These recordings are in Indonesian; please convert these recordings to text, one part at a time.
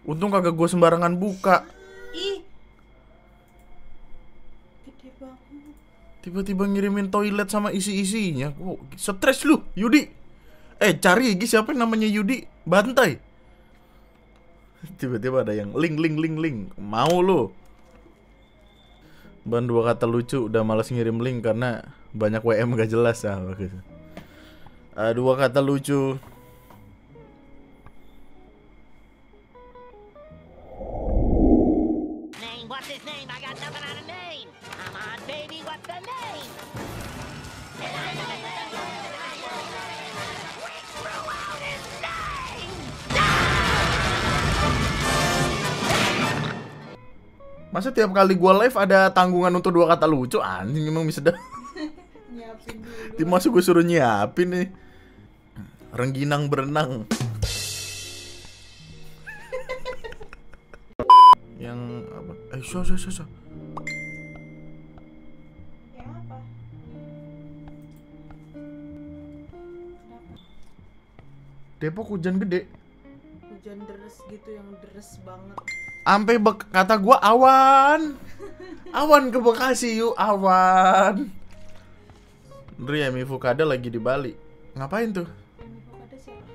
Untung kagak gue sembarangan buka. Ih, gede banget. Tiba-tiba ngirimin toilet sama isi-isinya. Stres lu, Yudi. Cari lagi siapa yang namanya Yudi. Bantai. Tiba-tiba ada yang link. Mau lu. Ban 2 kata lucu. Udah malas ngirim link karena banyak WM gak jelas. 2 kata lucu. What's his name? I got nothing on a name. Come on, baby, what's the name? We threw out his name! Masa tiap kali gua live ada tanggungan untuk 2 kata lucu? Anjing emang bisa dah. Nyiapin dulu. Tim masuk gue suruh nyiapin nih. Rengginang berenang. Yang apa? So. Yang apa? Depok hujan gede. Hujan deres gitu, yang deres banget. Ampe kata gua awan. Awan ke Bekasi yuk, awan. Remy Fukada lagi di Bali. Ngapain tuh? Ini kok ada siapa?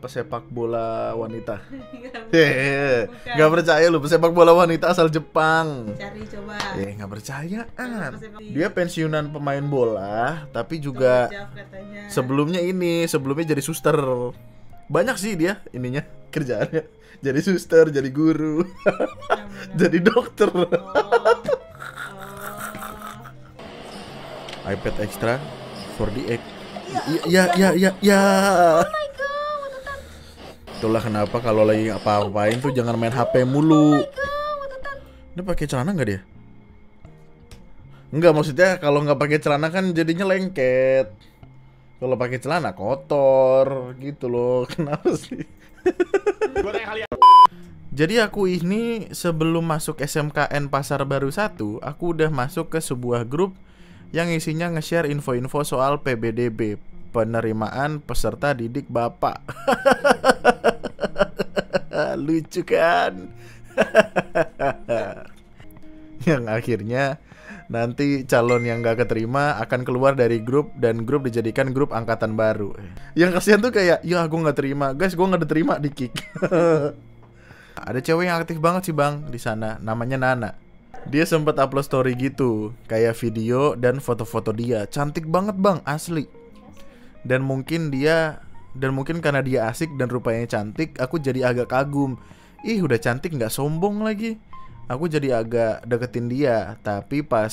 Pesepak bola wanita. Bukan. Gak percaya lu, pesepak bola wanita asal Jepang. Cari coba. Gak percaya. Pesepak- Dia pensiunan pemain bola, tapi juga Jaf katanya. sebelumnya jadi suster. Banyak sih dia ininya kerjaannya. Jadi suster, jadi guru, jadi dokter. iPad extra 4DX. Ya. Itulah kenapa kalau lagi apa-apain tuh jangan main HP mulu. Dia pakai celana nggak dia? Enggak, maksudnya kalau nggak pakai celana kan jadinya lengket. Kalau pakai celana kotor gitu loh. Kenapa sih? Jadi aku ini sebelum masuk SMKN Pasar Baru 1, aku udah masuk ke sebuah grup yang isinya nge-share info-info soal PBDB, penerimaan peserta didik Bapak. Lucu kan? Yang akhirnya nanti calon yang gak keterima akan keluar dari grup dan grup dijadikan grup angkatan baru. Yang kasihan tuh kayak, ya gue gak terima, guys gue gak diterima di kick. Ada cewek yang aktif banget sih bang di sana, namanya Nana. Dia sempat upload story gitu, kayak video dan foto-foto dia, cantik banget bang, asli. Dan mungkin karena dia asik dan rupanya cantik, aku jadi agak kagum. Ih udah cantik nggak sombong lagi. Aku jadi agak deketin dia, tapi pas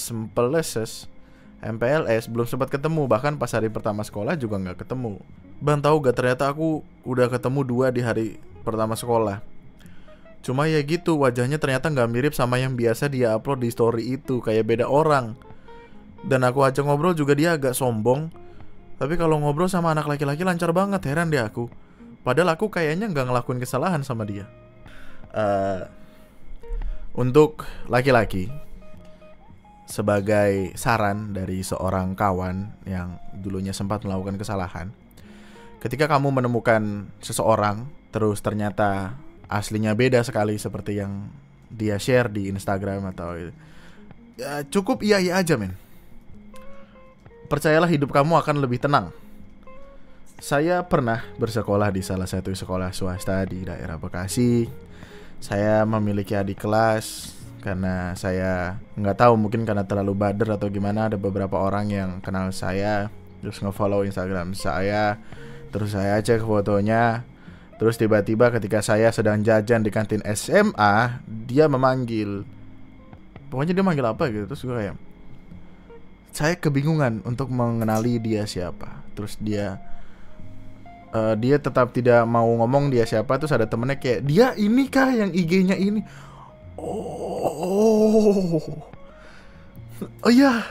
MPLS belum sempat ketemu, bahkan pas hari pertama sekolah juga nggak ketemu. Bang tahu gak, ternyata aku udah ketemu 2 di hari pertama sekolah. Cuma ya gitu, wajahnya ternyata nggak mirip sama yang biasa dia upload di story itu, kayak beda orang. Dan aku ajak ngobrol juga dia agak sombong. Tapi kalau ngobrol sama anak laki-laki lancar banget, heran deh aku. Padahal aku kayaknya nggak ngelakuin kesalahan sama dia. Untuk laki-laki, sebagai saran dari seorang kawan yang dulunya sempat melakukan kesalahan, ketika kamu menemukan seseorang, terus ternyata aslinya beda sekali seperti yang dia share di Instagram atau ya, cukup iya aja men. Percayalah hidup kamu akan lebih tenang. Saya pernah bersekolah di salah satu sekolah swasta di daerah Bekasi. Saya memiliki adik kelas. Karena saya nggak tahu, mungkin karena terlalu bader atau gimana, ada beberapa orang yang kenal saya, terus nge-follow Instagram saya. Terus saya cek fotonya. Terus tiba-tiba ketika saya sedang jajan di kantin SMA, dia memanggil. Pokoknya dia manggil apa gitu. Terus gue kayak, saya kebingungan untuk mengenali dia siapa. Terus dia tetap tidak mau ngomong dia siapa. Terus ada temennya kayak, dia ini kah yang IG-nya ini? Oh iya.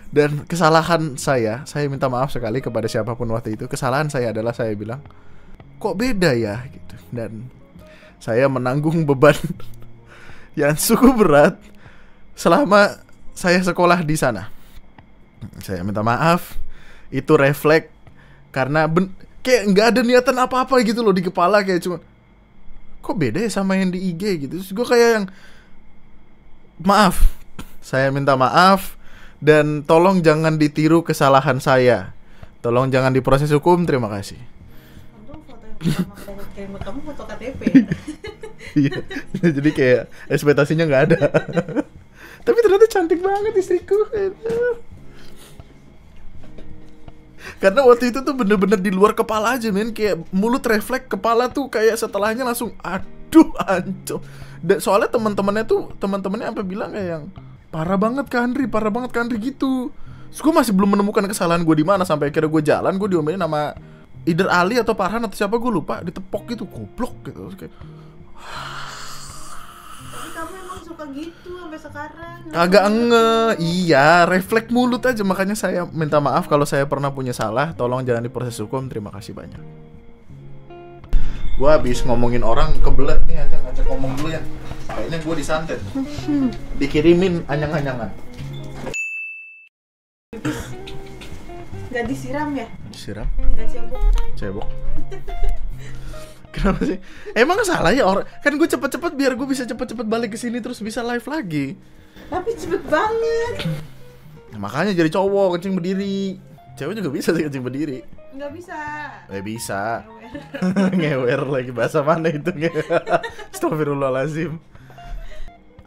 Dan kesalahan saya minta maaf sekali kepada siapapun waktu itu. Kesalahan saya adalah saya bilang, kok beda ya gitu. Dan saya menanggung beban yang cukup berat selama saya sekolah di sana. Saya minta maaf. Itu refleks karena kayak nggak ada niatan apa-apa gitu loh di kepala, kayak cuma kok beda ya sama yang di IG gitu. Terus gue kayak yang, maaf, saya minta maaf dan tolong jangan ditiru kesalahan saya. Tolong jangan diproses hukum, terima kasih. Untung foto yang pertama aku kirim ke kamu foto KTP ya? Iya, jadi kayak ekspektasinya nggak ada. Tapi ternyata cantik banget istriku. Karena waktu itu tuh bener-bener di luar kepala aja men. Kayak mulut refleks, kepala tuh kayak setelahnya langsung aduh ancur. Dan soalnya teman-temannya sampai bilang kayak yang parah banget Kandri gitu. Terus gue masih belum menemukan kesalahan gue di mana. Sampai akhirnya gue jalan, gue diomelin sama either Ali atau Farhan atau siapa gue lupa. Ditepok gitu, goblok gitu. Terus kayak, Tapi kamu emang suka gitu sampai sekarang. agak iya, refleks mulut aja. Makanya saya minta maaf kalau saya pernah punya salah. Tolong jangan diproses hukum, terima kasih banyak. Gua habis ngomongin orang kebelet nih, ngajak ngomong dulu ya. Kayaknya gua disantet. Dikirimin anyang-anyangan. Gak disiram ya? Siram, Gak cebok? cebok. Kenapa sih? Emang salah ya orang? Kan gue cepet-cepet biar gue bisa cepet-cepet balik ke sini terus bisa live lagi. Tapi cepet banget. Nah, makanya jadi cowok kencing berdiri. Cewek juga bisa sih kencing berdiri. Nggak bisa. Bisa. Ngewer. Ngewer lagi, bahasa mana itu? Astagfirullahaladzim.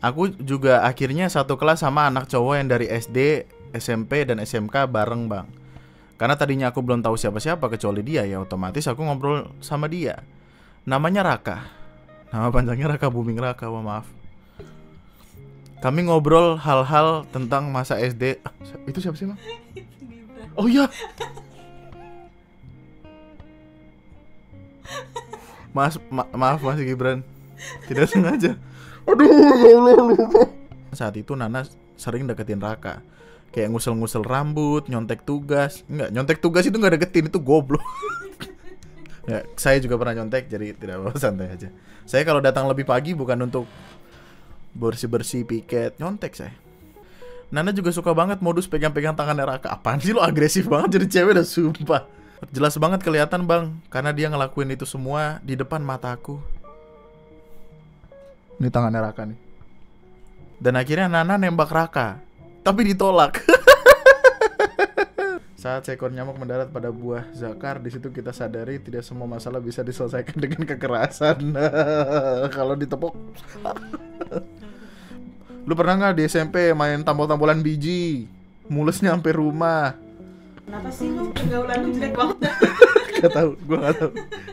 Aku juga akhirnya satu kelas sama anak cowok yang dari SD, SMP, dan SMK bareng bang. Karena tadinya aku belum tahu siapa-siapa kecuali dia, ya otomatis aku ngobrol sama dia. Namanya Raka. Nama panjangnya Raka Buming Raka, maaf. Kami ngobrol hal-hal tentang masa SD. Itu siapa sih, Mang? Oh iya. Maaf Mas Gibran. Tidak sengaja. Aduh, ya Allah, lupa. Saat itu Nana sering deketin Raka. Kayak ngusel-ngusel rambut, nyontek tugas. Enggak, nyontek tugas itu enggak deketin, itu goblok. Ya, saya juga pernah nyontek, jadi tidak apa-apa, santai aja. Saya kalau datang lebih pagi bukan untuk bersih-bersih piket, nyontek saya. Nana juga suka banget modus pegang-pegang tangannya Raka. Apaan sih lo agresif banget jadi cewek, dah sumpah. Jelas banget kelihatan bang, karena dia ngelakuin itu semua di depan mataku. Ini tangannya Raka nih. Dan akhirnya Nana nembak Raka, tapi ditolak. Saat seekor nyamuk mendarat pada buah zakar, di situ kita sadari tidak semua masalah bisa diselesaikan dengan kekerasan. Kalau ditepok. Lu pernah nggak di SMP main tambol-tambolan biji, mulesnya sampai rumah? Kenapa sih lu pergaulan lu jelek banget? Gak tahu, gue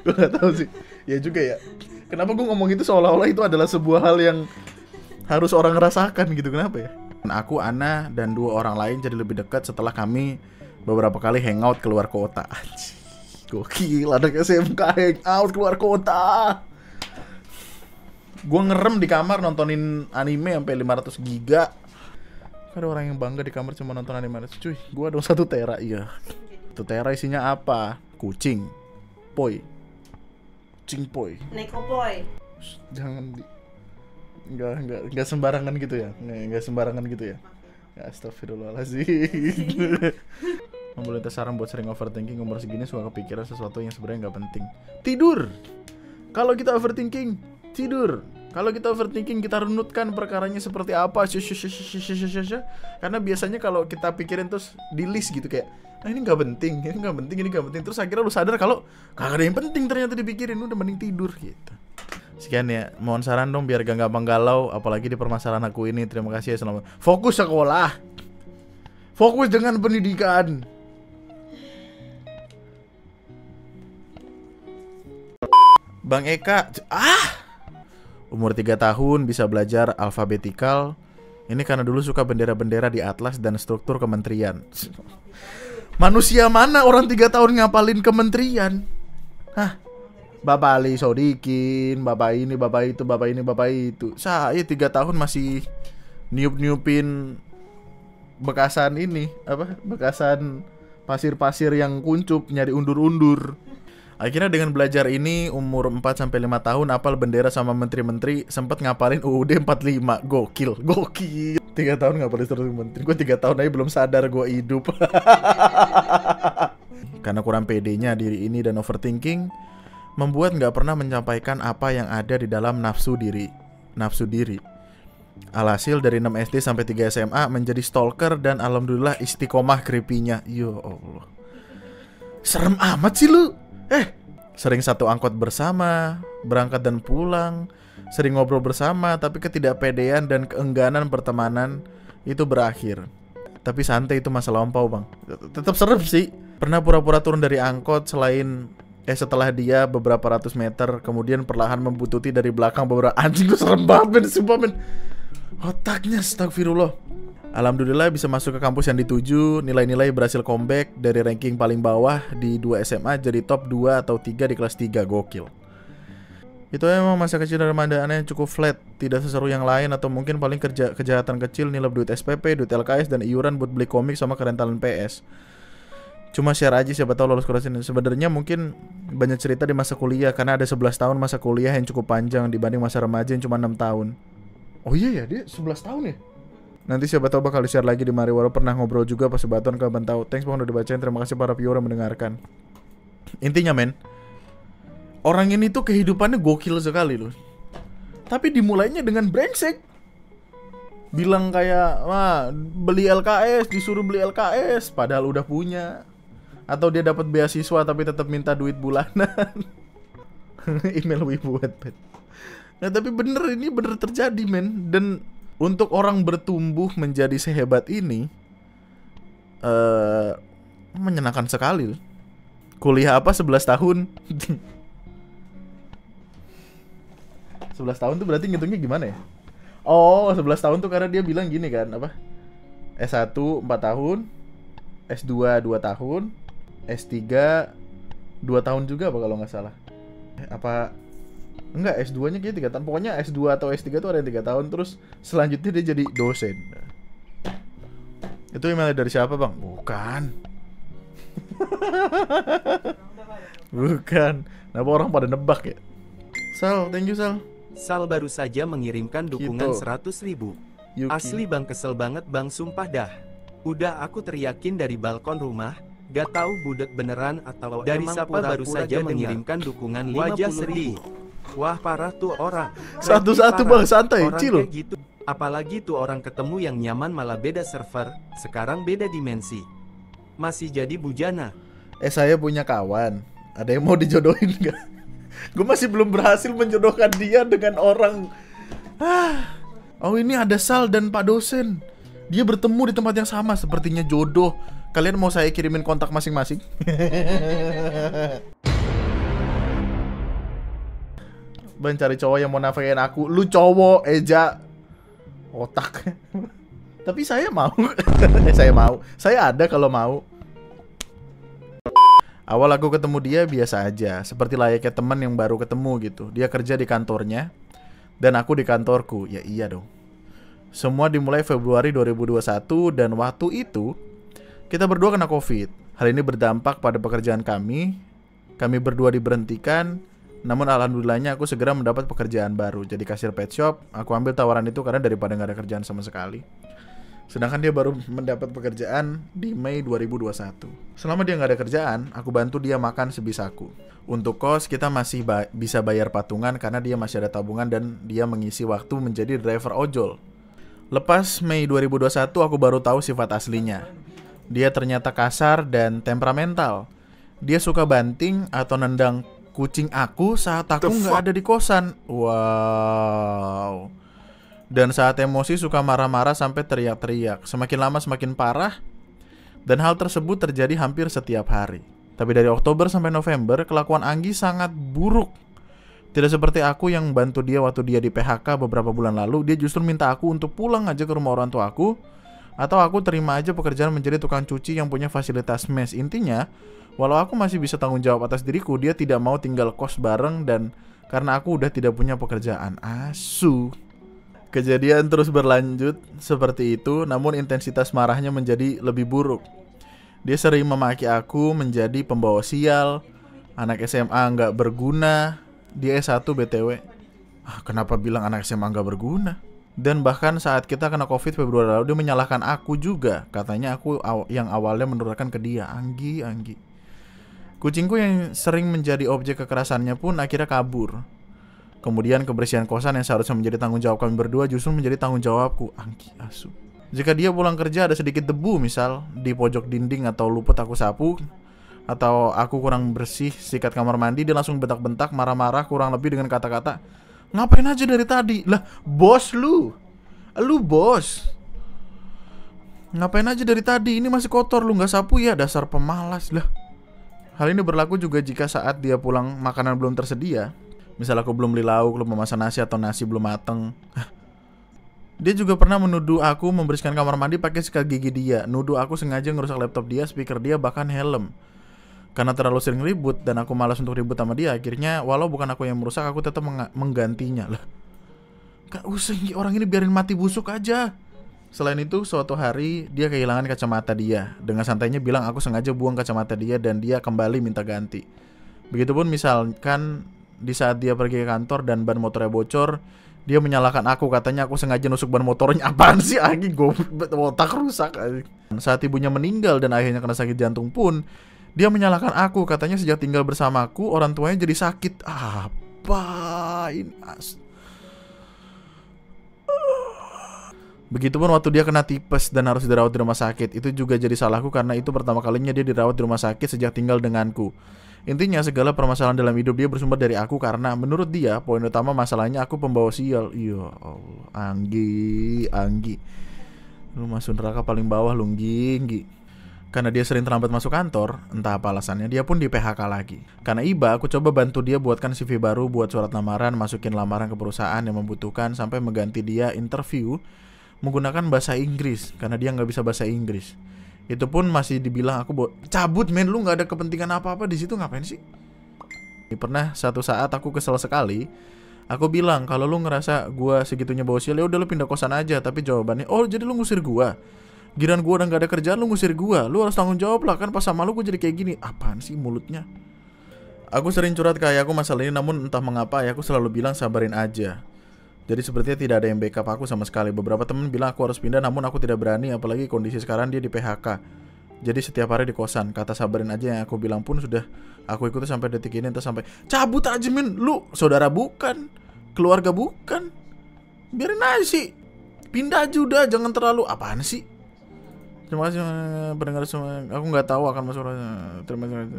nggak tahu sih. Ya juga ya. Kenapa gue ngomong itu seolah-olah itu adalah sebuah hal yang harus orang rasakan gitu? Kenapa ya? Aku, Ana, dan 2 orang lain jadi lebih dekat setelah kami beberapa kali hangout keluar kota. Gokil, anak SMK hangout keluar kota. Gue ngerem di kamar nontonin anime sampai 500 giga. Ada orang yang bangga di kamar cuma nonton anime. Cuy, gue dong 1 tera, iya. 1 tera isinya apa? Kucing, poi, kucing poi. Neko boy. Jangan di, nggak sembarangan gitu ya, nggak sembarangan gitu ya. Ya, astagfirullahaladzim. Membeli saran buat sering overthinking umur segini, suka kepikiran sesuatu yang sebenarnya nggak penting. Tidur. Kalau kita overthinking, tidur. Kalau kita overthinking, kita runutkan perkaranya seperti apa. Karena biasanya kalau kita pikirin terus di list gitu kayak, nah ini nggak penting, ini nggak penting, ini nggak penting. Terus akhirnya lu sadar kalau kagak ada yang penting ternyata dipikirin, udah mending tidur gitu. Sekian ya, mohon saran dong biar gak gampang galau, apalagi di permasalahan aku ini. Terima kasih ya, selamat. Fokus sekolah. Fokus dengan pendidikan. Bang Eka, umur 3 tahun bisa belajar alfabetikal. Ini karena dulu suka bendera-bendera di atlas dan struktur kementerian. Manusia mana orang 3 tahun ngapalin kementerian? Hah? Bapak Ali Sodikin, bapak ini, bapak itu, bapak ini, bapak itu. Saya 3 tahun masih niup-niupin bekasan ini, apa? Bekasan pasir-pasir yang kuncup, nyari undur-undur. Akhirnya dengan belajar ini umur 4-5 tahun apal bendera sama menteri-menteri, sempat ngapalin UUD 45. Gokil. 3 tahun ngapalin struktur menteri. Gue 3 tahun aja belum sadar gue hidup. Karena kurang pedenya diri ini dan overthinking, membuat nggak pernah menyampaikan apa yang ada di dalam nafsu diri. Alhasil dari 6 SD sampai 3 SMA menjadi stalker dan alhamdulillah istiqomah creepy-nya. Ya Allah. Serem amat sih lu. Sering satu angkot bersama, berangkat dan pulang, sering ngobrol bersama, tapi ketidakpedean dan keengganan pertemanan itu berakhir. Tapi santai, itu masa lampau, Bang. Tetap serem sih. Pernah pura-pura turun dari angkot setelah dia beberapa ratus meter, kemudian perlahan membututi dari belakang beberapa. Anjing, lu serem banget, men. Sumpah, men. Otaknya, astagfirullah. Alhamdulillah bisa masuk ke kampus yang dituju. Nilai-nilai berhasil comeback dari ranking paling bawah di 2 SMA jadi top 2 atau 3 di kelas 3. Gokil. Itu emang masa kecil remaja yang cukup flat, tidak seseru yang lain, atau mungkin paling kejahatan kecil nilep duit SPP, duit LKS, dan iuran buat beli komik sama kerentalan PS. Cuma share aja, siapa tahu lolos kurasi. Sebenarnya mungkin banyak cerita di masa kuliah, karena ada 11 tahun masa kuliah yang cukup panjang dibanding masa remaja yang cuma 6 tahun. Oh iya ya, dia 11 tahun ya? Nanti siapa tahu bakal di-share lagi di Mariwara. Pernah ngobrol juga pas sebaton kapan tahu. Thanks banget udah dibacain. Terima kasih para viewer yang mendengarkan. Intinya, men, orang ini tuh kehidupannya gokil sekali loh. Tapi dimulainya dengan brengsek. Bilang kayak, wah, beli LKS, disuruh beli LKS padahal udah punya. Atau dia dapat beasiswa tapi tetap minta duit bulanan. Email wibu. Nah, tapi ini bener terjadi, men. Dan untuk orang bertumbuh menjadi sehebat ini menyenangkan sekali. Kuliah apa 11 tahun? 11 tahun tuh berarti ngitungnya gimana ya? Oh, 11 tahun tuh karena dia bilang gini kan, apa? S1 4 tahun, S2 2 tahun, S3 2 tahun juga apa kalau nggak salah. Apa enggak, S2-nya kayaknya 3 tahun. Pokoknya S2 atau S3 tuh ada yang 3 tahun. Terus selanjutnya dia jadi dosen. Itu email dari siapa, Bang? Bukan. Bukan. Kenapa orang pada nebak ya? Sal, thank you, Sal. Sal baru saja mengirimkan dukungan Gitu. 100.000. Yuki. Asli bang, kesel banget bang, sumpah dah. Udah aku teriakin dari balkon rumah. Gak tahu budet beneran atau dari emang siapa baru pura-pura saja gak mengirimkan dukungan Wajah 50.000. sedih. Wah parah tuh orang. Satu-satu, Parah. Bang, santai, Orang chill. kayak gitu. Apalagi tuh orang ketemu yang nyaman malah beda server. Sekarang beda dimensi. Masih jadi bujana. Saya punya kawan. Ada yang mau dijodohin gak? Gue masih belum berhasil menjodohkan dia dengan orang. Oh, ini ada Sal dan Pak dosen. Dia bertemu di tempat yang sama, sepertinya jodoh. Kalian mau saya kirimin kontak masing-masing? Ban cari cowok yang mau nafkain aku. Lu cowok, Eja. Otak. Tapi saya mau. Saya mau. Saya ada kalau mau. Awal aku ketemu dia biasa aja, seperti layaknya teman yang baru ketemu gitu. Dia kerja di kantornya, dan aku di kantorku. Ya iya dong. Semua dimulai Februari 2021, dan waktu itu kita berdua kena COVID. Hal ini berdampak pada pekerjaan kami. Kami berdua diberhentikan. Namun alhamdulillahnya aku segera mendapat pekerjaan baru. Jadi kasir pet shop. Aku ambil tawaran itu karena daripada gak ada kerjaan sama sekali. Sedangkan dia baru mendapat pekerjaan di Mei 2021. Selama dia gak ada kerjaan, aku bantu dia makan sebisaku. Untuk kos kita masih bisa bayar patungan karena dia masih ada tabungan dan dia mengisi waktu menjadi driver ojol. Lepas Mei 2021 aku baru tahu sifat aslinya. Dia ternyata kasar dan temperamental. Dia suka banting atau nendang kucing aku saat aku gak ada di kosan. Wow. Dan saat emosi suka marah-marah sampai teriak-teriak. Semakin lama semakin parah. Dan hal tersebut terjadi hampir setiap hari. Tapi dari Oktober sampai November, kelakuan Anggi sangat buruk. Tidak seperti aku yang bantu dia waktu dia di PHK beberapa bulan lalu. Dia justru minta aku untuk pulang aja ke rumah orang tua aku. Atau aku terima aja pekerjaan menjadi tukang cuci yang punya fasilitas mes. Intinya, walau aku masih bisa tanggung jawab atas diriku, dia tidak mau tinggal kos bareng. Dan karena aku udah tidak punya pekerjaan. Asu. Kejadian terus berlanjut seperti itu, namun intensitas marahnya menjadi lebih buruk. Dia sering memaki aku menjadi pembawa sial, anak SMA nggak berguna. Dia S1 BTW. Kenapa bilang anak SMA nggak berguna? Dan bahkan saat kita kena COVID Februari lalu, dia menyalahkan aku juga. Katanya aku yang awalnya menurunkan ke dia. Anggi. Kucingku yang sering menjadi objek kekerasannya pun akhirnya kabur. Kemudian kebersihan kosan yang seharusnya menjadi tanggung jawab kami berdua justru menjadi tanggung jawabku. Angki asu. Jika dia pulang kerja ada sedikit debu misal di pojok dinding atau luput aku sapu, atau aku kurang bersih sikat kamar mandi, dia langsung bentak-bentak, marah-marah kurang lebih dengan kata-kata, ngapain aja dari tadi? Lah, bos lu bos. Ngapain aja dari tadi? Ini masih kotor, lu nggak sapu ya? Dasar pemalas lah. Hal ini berlaku juga jika saat dia pulang makanan belum tersedia. Misal aku belum beli lauk, belum memasak nasi atau nasi belum mateng. Dia juga pernah menuduh aku membersihkan kamar mandi pakai sikat gigi dia. Nuduh aku sengaja ngerusak laptop dia, speaker dia, bahkan helm. Karena terlalu sering ribut dan aku malas untuk ribut sama dia, akhirnya walau bukan aku yang merusak, aku tetap menggantinya lah. Gak usah, orang ini biarin mati busuk aja. Selain itu, suatu hari dia kehilangan kacamata dia. Dengan santainya bilang aku sengaja buang kacamata dia dan dia kembali minta ganti. Begitupun misalkan di saat dia pergi ke kantor dan ban motornya bocor, dia menyalahkan aku, katanya aku sengaja nusuk ban motornya. Apaan sih Agi, otak rusak. Saat ibunya meninggal dan ayahnya kena sakit jantung pun, dia menyalahkan aku, katanya sejak tinggal bersamaku orang tuanya jadi sakit. Apa ini? Begitupun waktu dia kena tipes dan harus dirawat di rumah sakit. Itu juga jadi salahku karena itu pertama kalinya dia dirawat di rumah sakit sejak tinggal denganku. Intinya segala permasalahan dalam hidup dia bersumber dari aku karena menurut dia poin utama masalahnya aku pembawa sial. Ya Allah, Anggi. Lu masuk neraka paling bawah lu, Nggi. Karena dia sering terlambat masuk kantor, entah apa alasannya, dia pun di PHK lagi. Karena iba, aku coba bantu dia buatkan CV baru, buat surat lamaran, masukin lamaran ke perusahaan yang membutuhkan, sampai mengganti dia interview menggunakan bahasa Inggris karena dia nggak bisa bahasa Inggris. Itu pun masih dibilang aku cabut men, lu nggak ada kepentingan apa-apa di situ, ngapain sih? Pernah satu saat aku kesel sekali. Aku bilang kalau lu ngerasa gua segitunya bawa sial, ya udah lu pindah kosan aja. Tapi jawabannya, oh jadi lu ngusir gua? Giran gua udah nggak ada kerjaan lu ngusir gua? Lu harus tanggung jawab lah, kan pas sama lu gua jadi kayak gini. Apaan sih mulutnya? Aku sering curhat ke ayahku masalah ini, namun entah mengapa ayahku selalu bilang sabarin aja. Jadi sepertinya tidak ada yang backup aku sama sekali. Beberapa temen bilang aku harus pindah, namun aku tidak berani. Apalagi kondisi sekarang dia di PHK. Jadi setiap hari di kosan. Kata sabarin aja yang aku bilang pun sudah aku ikuti sampai detik ini. Entah sampai cabut aja men. Lu saudara bukan, keluarga bukan, biarin aja sih. Pindah aja udah, jangan terlalu apaan sih. Terima kasih pendengar semua. Aku nggak tahu akan masuk. Terima kasih.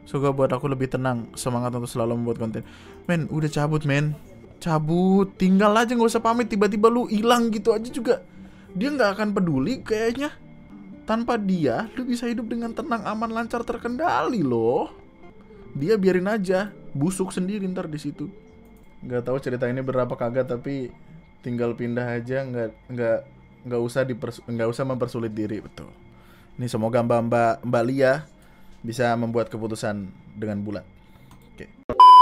Semoga buat aku lebih tenang, semangat untuk selalu membuat konten. Men, udah cabut men. Cabut, tinggal aja, nggak usah pamit. Tiba-tiba lu hilang gitu aja juga dia nggak akan peduli kayaknya. Tanpa dia lu bisa hidup dengan tenang, aman, lancar, terkendali loh. Dia biarin aja busuk sendiri ntar di situ. Nggak tahu cerita ini berapa kagak, tapi tinggal pindah aja, nggak usah mempersulit diri. Betul. Ini semoga Mbak Lia bisa membuat keputusan dengan bulat.